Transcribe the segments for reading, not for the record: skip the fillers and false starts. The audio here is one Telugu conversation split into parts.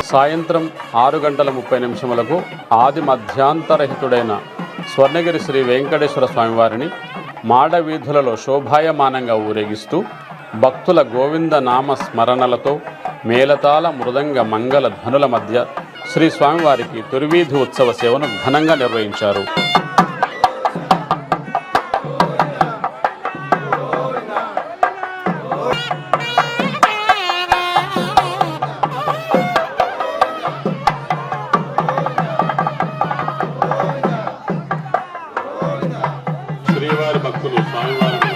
సాయంత్రం 6:30 ఆది మధ్యాంతరహితుడైన స్వర్ణగిరి శ్రీ వెంకటేశ్వర స్వామివారిని మాడవీధులలో శోభాయమానంగా ఊరేగిస్తూ భక్తుల గోవింద నామ స్మరణలతో మేళతాళ మృదంగ మంగళ ధ్వనుల మధ్య శ్రీ స్వామివారికి తొలివీధి ఉత్సవ సేవను ఘనంగా నిర్వహించారు. శ్రీవారి భక్తులు స్వామివారిని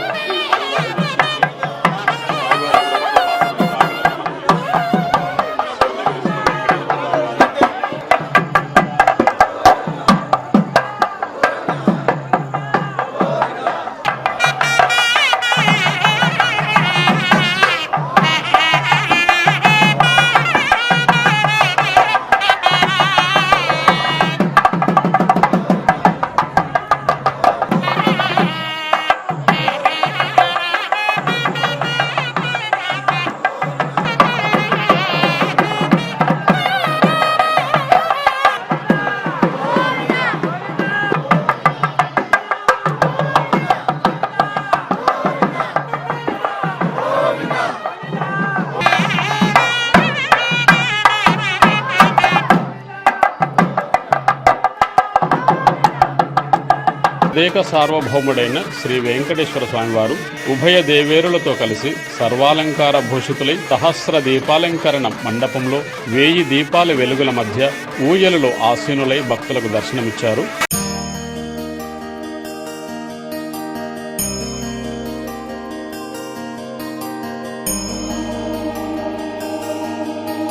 దేక సార్వభౌముడైన శ్రీ వెంకటేశ్వర స్వామివారు ఉభయ దేవేరులతో కలిసి సర్వాలంకార భూషితులై సహస్ర దీపాలంకరణ మండపంలో 1000 దీపాల వెలుగుల మధ్య ఊయలలో ఆసీనులై భక్తులకు దర్శనమిచ్చారు.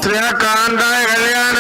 శ్రీకాంతాయ కళ్యాణ